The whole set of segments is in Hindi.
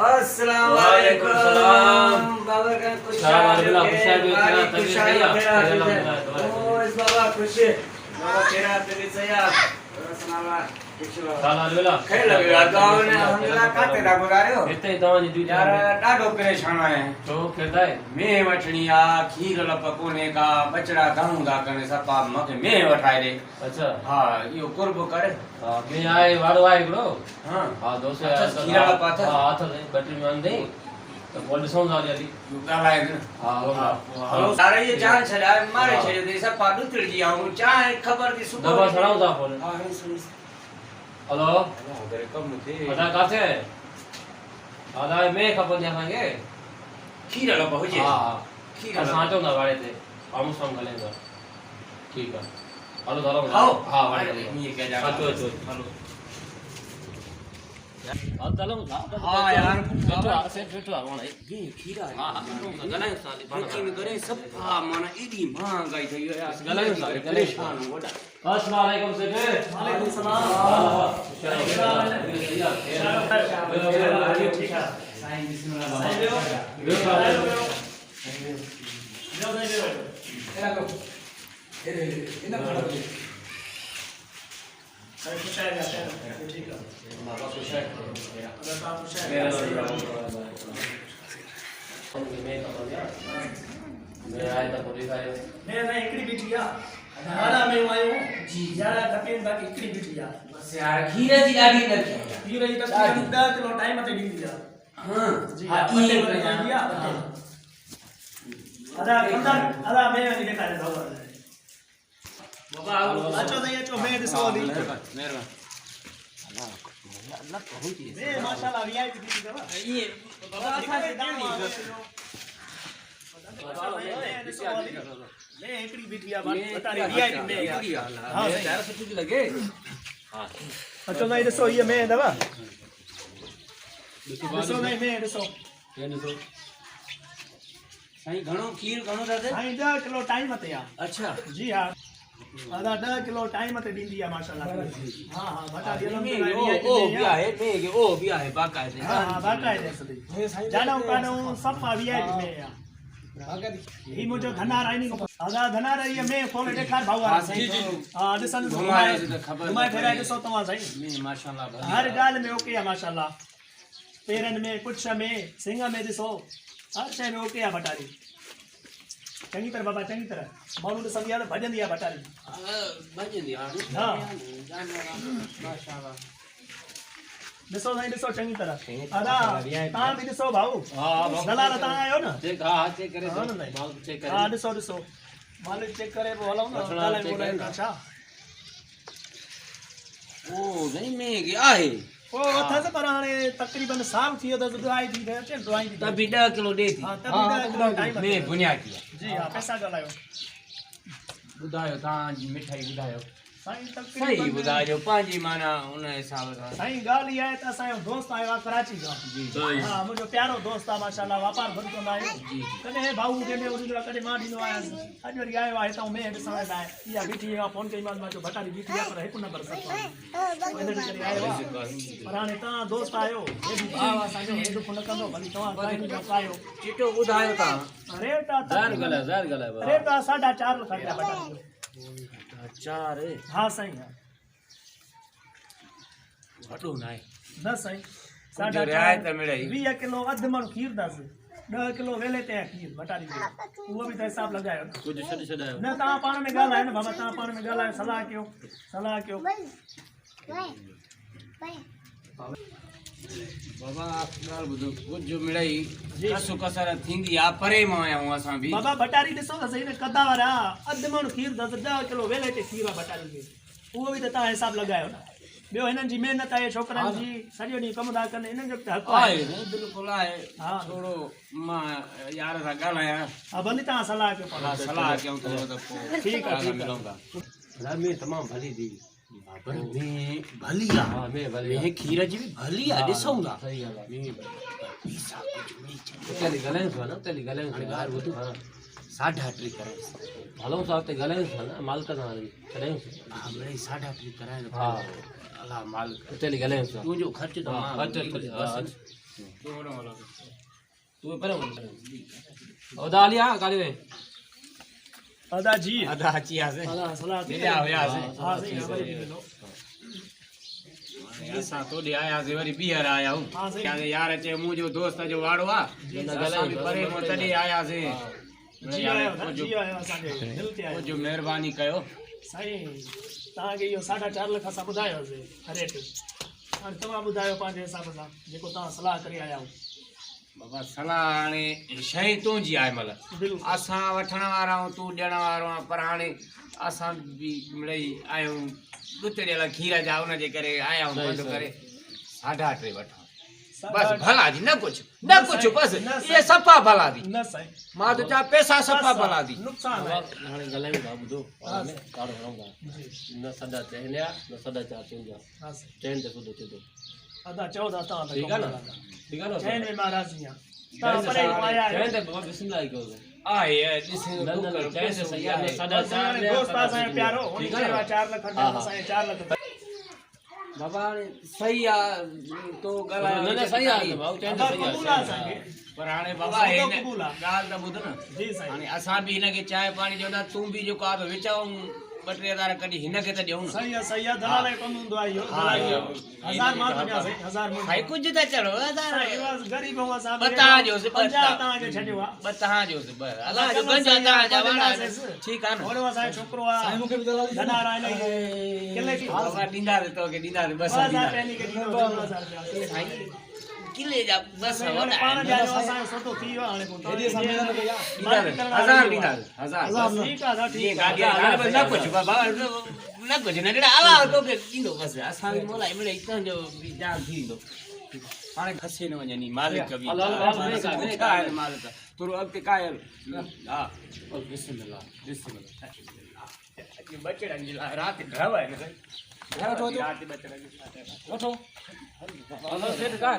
अस्सलाम वालेकुम सलाम। बाबा का खुश बाबा खुश बाबा तेरा तेरी सया सलामा खैर लगे गांव ने हमला काते दा गुजारियो हिते तव्हांजी ड्यूटी यार ॾाढो परेशान आहियां छो खेदाए मैं वठणी आ खीर लप कोने का बचड़ा गाऊं दा कने सपा मके मैं वठाए दे अच्छा हां यो कुर्ब करे हा मैं आए वारो आए हिकिड़ो हां हा दोस्त अच्छा, खीरा लपा अथस? हा अथस बटरी में अंदे त पोइ ॾिसूं था हली ॻाल्हाए हा हलो सारे ये जान छॾाए मारे छॾियो ते सपा ॾुतड़जी आऊं चाहे ख़बर थी सुबुह दबा छड़ाऊं था फोन हां सुन हेलो करे कम थे अदा काथे अदा में खपंदी असांखे खीर लप हुजे हा खीर असां अचूं था वाड़े ते आम्हूं साम्हूं ॻाल्हायूं था ठीकु आहे हलो हलो आओ हा वाड़े ते ये क्या जा अचो अचो हलो हा हलूं था हाँ यार, बैठो आहे सेठ बैठो आहे हाणे ये खीरा हा हा ॻाल्हायूं था हली पाण लेकिन करे सफा माना एडी महंगाई थई यार ॻाल्हायूं था परेशान वडा अस्सलाम वालेकुम सेठ वालेकुम सलाम। ठीक है साईं बिस्मिल्लाह बाबा इन खड़ा बाबा खुश है मैं आया था पुलिस आया बस यार खीर जी ॾाढी न हां हां ये बाबा ये बाबा लगे अचो नहीं ॾिसो ये मैं दवा ॾिसो नहीं मैं ॾिसो साईं घणो खीर घणो दादे साईं 10 किलो टाइम ते आ अच्छा जी हाँ आधा 10 किलो टाइम ते ॾींदी आहे माशाल्लाह हाँ हाँ बता दिया ओ भी आहे में ओ भी आहे बाकायदे हाँ हाँ बाकायदे सदी जानो कानो सफा वीआईपी में आ ही मुझे धनार आई नहीं को आधा धनार ये मैं खोल ॾेखार भाऊ हां जी जी हां ॾिसन घुमाए तो खबर घुमाए फेराए ॾिसो तव्हां साईं में माशाल्लाह हर ॻाल्हि में ओके आहे माशाल्लाह पेरनि में पुछ में सिंग में ॾिसो हर शइ में ओके आहे भटारी चङी तरह बाबा चङी तरह माण्हू ॾिसंदी आहे त भॼंदी आहे भटारी भजंदी हां हाँ। माशाल्लाह ॾिसो साईं ॾिसो चङी तरह अदा तव्हां बि ॾिसो भाऊ हाँ दलाल तव्हां आहियो न चेक हाँ चेक करे हाँ न माल चेक करे हा ॾिसो ॾिसो मालिक चेक करे पोइ हलूं न वठणु ॻाल्हायूं चेक करे ॿोलायूं था छा ओ नहीं में के आहे पोइ अथसि पर हाणे तक़रीबन साल थी वियो अथसि ड्राई थी थिए अचे ड्राई थी तभी 10 किलो दे थी हा तभी 10 किलो टाइम में बुनिया किया जी हा पैसा ॻाल्हायो बुधायो ता मिठाई बुधायो साईं सही तक़रीबन बुधायो पांजी माना उन हिसाब सां साईं ॻाल्हि इहा आहे त असांजो दोस्त आयो आहे कराची खां जी हा मुंहिंजो प्यारो दोस्त आहे माशाल्लाह वापार बंदि कंदा आहियूं कॾहिं भाऊ कंहिंमें उनजो कॾहिं मां ॾींदो आहियां अॼु वरी आयो आहे हितां में ॾिसण लाइ इहा बीठी आहे फोन कईमांसि मां चयो भटारी बीठी आहे पर हिकु नंबर सभु इन जे करे आयो आहे पर हाणे तव्हां दोस्त आहियो हे बि भाउ आहे असांजो हे दुख न कंदो भली तव्हां ॻाल्हाइण जो आयो चिटो बुधायो ता रेट आहे ज़ाहिर ॻाल्हाए रेट आहे 4.5 लख रुपया भटारी जो चार हा साईं हा वडो नाए न साईं जो रियायत मिलई 20 किलो अधु मण खीर दसि 10 किलो वेले ते आहे खीर भटारी जो उहो बि त हिसाब लॻायो न कुछ छॾे छॾायो न तव्हां पाण में ॻाल्हायो न बाबा तव्हां पाण में ॻाल्हायो सलाह कयो बाबा ॻाल्हि ॿुधो कुझु मिड़ई जी। कसु कसर थींदी आहे परे मां आया आहियूं असां बि बाबा भटारी ॾिसो त सही न कदा वारा अधु मण खीर दसि 10 किलो वेले ते खीर आहे भटारी जो उहो बि त तव्हां हिसाब लॻायो न ॿियो हिननि जी महिनत आहे छोकिरनि जी सॼो ॾींहुं कमु था कनि हिननि जो बि त हक़ु आहे आहे बिल्कुलु आहे हा थोरो मां यार सां ॻाल्हायां हा भली तव्हां सलाह कयो पाण सलाह कयूं थोरो त पोइ ठीकु आहे, ठीकु आहे। मिलूं था में तमामु भली थी पर में भली आहे हाँ में भली में खीर जी बि भली आहे ॾिसूं था सही ॻाल्हि आहे पीसा कुझु ॿी चङी उते ॻाल्हायूं था न उते ॻाल्हायूं था ॿाहिरि ॿुधो हा 3.5 करे हलूं था उते ॻाल्हायूं था न मालिक सां वरी छॾायूं हा मिड़ई 3.5 कराए हा अलाह मालिक उते ॻाल्हायूं था तुंहिंजो ख़र्च त मां ख़र्च बस तू पहले बोल ओदा लिया गाली में अदा जी अदा अच्छी आसे अदा सलाह ले आओ यार से हाँ सही हमारी भी लो ऐसा तो ले आया से वरी बियर आया हूं हाँ, सही। क्या यार चे मुझे दोस्त जो वाड़ो आ परे मो तडी आया से जी आयो असांजे दिल ते आयो जो मेहरबानी कयो साईं तव्हांखे इहो 4.5 लख असां ॿुधायोसीं रेट हाणे तव्हां ॿुधायो पंहिंजे हिसाब सां जेको तव्हां सलाह करे आया आहियो बाबा सलाह हाणे शइ तुंहिंजी आहे मतलब बिल्कुलु असां वठण वारा आहियूं तूं ॾियण वारो आहे पर हाणे असां बि मिड़ई आहियूं ॾुतड़ियल खीर जा हुनजे करे आया आहियूं बंदि करे 8.5 वठूं बस भला जी न कुछ बस ये सफ़ा भला दी न साईं मां तो चा पैसा सफ़ा भला दी नुक़सान आहे हाणे गलायूं था ॿुधो हाणे काढ़ो हणूंगा न सदा चहलिया न सदा चा चुंजा हाँ साईं चैन ते सुधो थिए थो अदा 14 तव्हां त ठीक आहे न चैन में महाराज आहियां तव्हां परे आया आहियो चैन ते बाबा बिस्मिल्लाह कयो आए ॾिसे न न चैन ते सही आहे सदा चा असांजे दोस्त असांजे प्यारो हुन ठीक आहे चयो न? 4 लख ॾियो असांखे 4 लख बाबा हाणे सही आहे तो न न सही आहे भाऊ चैन ते अदा सही क़बूल आहे आहे असांखे पर हाणे बाबा सौदो हिन क़बूल आहे। ॻाल्हि त ॿुध न जी साईं हाणे असां बि हिनखे चांहि पाणी ॾियूं तूं बि जेको आहे विचऊं 2-3 कढी हिनखे त ॾियूं न सही आहे दलाल जो कमु हूंदो आहे इहो दलाल जो 1000 मां थो ॾियां साईं 1000 मां भाई कुझु त चलो गरीब हो असां बता जो से 50 तव्हांखे छॾियो आहे ॿ तव्हांजो अलाह जो गंज तव्हांजा वाड़ा ठीकु आहे न ओड़ो असांजो छोकिरो आहे मूंखे बि दलाल धनार आहे किले की बाबा ॾींदासीं तोखे ॾींदासीं बस 2000 पहिली के ॾींदो 2000 किले जा बस हाणे पाण जा जो असांजो सौदो थी वियो हाणे पोइ हेॾी असां महिनत कई आहे ॾींदासीं ठीकु आहे ये ठीकु गाड़ी आहे न कुछ बाबा न कुछ नंढड़ा अलाह तोखे ॾींदो बस असां बि मोलाई मिड़े तुंहिंजो बि जान थी वेंदो हाणे खसे न वञनी मालिक बि मालिक तुरो अॻिते कायल हा बिस्मिल्लाह बचड़नि जे लाइ राति ड्रव आहे न राति बचड़नि जे लाइ वठो हलो सेट का हल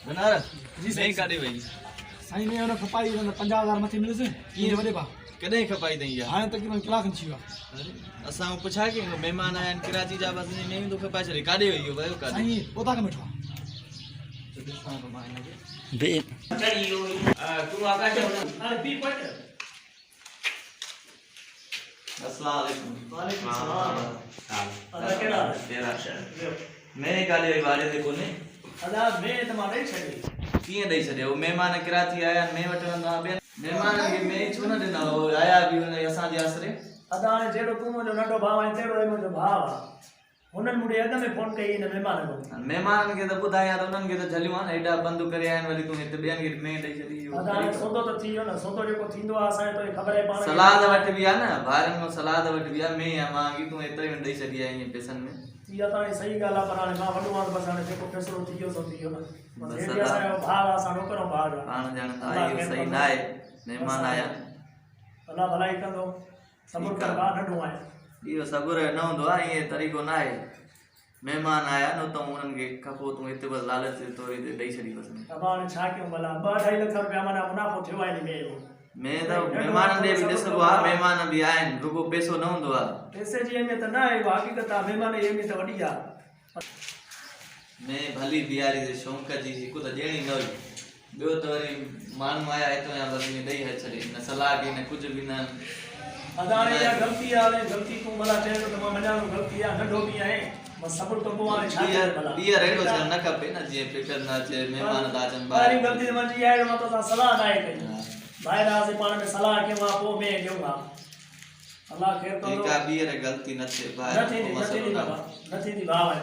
बनारस नहीं काढे वई साईं ने हुन खपाई 50000 मथे मिलसे कीअं वॾे भा कॾहिं खपाई अथई इहा हाणे तक़रीबन कलाक थी वियो असां पुछा के महिमान आया आहिनि कराची जा बस ईअं में तो खपाए छॾे काॾे वई इहो वियो काॾे साईं पोता का मिठो तूं आगा जो हाणे पी पट अस्सलाम वालेकुम वालेकुम सलाम अदा केड़ा तेरा शहर मैं काॾे वई वारे ते कोन्हे अदा मैं त मां ॾेई छॾी कीअं ॾेई छॾियो महिमान कराची आया आहिनि मैं वटि रहंदा ॿियनि महिमाननि खे मैं छो न ॾिना हो आया बि हुन असांजे आसरे अदा हाणे जहिड़ो तूं मुंहिंजो नंढो भाउ आहे तहिड़ो ई मुंहिंजो भाउ आहे हुननि मूंखे अॻ में फोन कई हिन महिमान को महिमाननि खे त ॿुधायां त उन्हनि खे त झलियूं आहे न हेॾा बंदि करे आया आहिनि वरी तूं हिते ॿियनि खे मैं ॾेई छॾी इहो अदा हाणे सौदो त थी वियो न सौदो जेको थींदो आहे असांखे तोखे ख़बर आहे पाण सलाद वटि बि आहे न ॿारनि में सलाद वटि बि आहे मैं आहियां मां की तूं एतिरे में ॾेई छॾी आहे ईअं पैसनि में इहा त हाणे सही ॻाल्हि आहे पर हाणे मां वॾो आहे बसि हाणे जेको फ़ैसिलो थी वियो सो थी वियो न बसि हेॾी असांजो भाउ आहे असां नौकरो भाउ आहे पाण ॼण त इहो सही न आहे महिमान आया अलाह भलाई कंदो सब्र कर भाउ नंढो आहे इहो सब्र न हूंदो आहे ईअं तरीक़ो न आहे महिमान आया न त उन्हनि खे खपो तूं हिते बसि लालच जे तौर ते ॾेई छॾी बसि अब हाणे छा कयूं भला 2-2.5 लख रुपया माना मुनाफ़ो थियो आहे हिन में मैं त महिमाननि ॾे बि ॾिसबो आहे महिमान बि आहिनि रुगो पैसो न हूंदो आहे पैसे जी अहमियत न आहे उहा हक़ीक़त आहे महिमान जी अहमियत वॾी आहे मैं भली बिहारी जे शौक़ जी हिकु त ॾियणी न हुई ॿियो त वरी माण्हू आया हितां या बसि ईअं ॾेई छॾे न सलाह ॾे न कुझु बि न अदा हाणे इहा ग़लती आहे हाणे ग़लती तूं भला चए थो त मां मञाणो ग़लती आहे नंढो बि आहे बसि सब्र कबो हाणे छा कयूं भला ॿीहर अहिड़ो थियणु न खपे न जीअं फिकर न अचे महिमान था अचनि ॿाहिरीं ग़लती मुंहिंजी इहा आहे मां तोसां सलाह न आहे कई ॿाहिरि आयासीं पाण में सलाह कयूं आहे पोइ में ॾियूं आहे अलाह ख़ैरु कंदो ठीकु आहे ॿीहर ग़लती न थिए न थींदी बाबा न थींदी भाउ आहे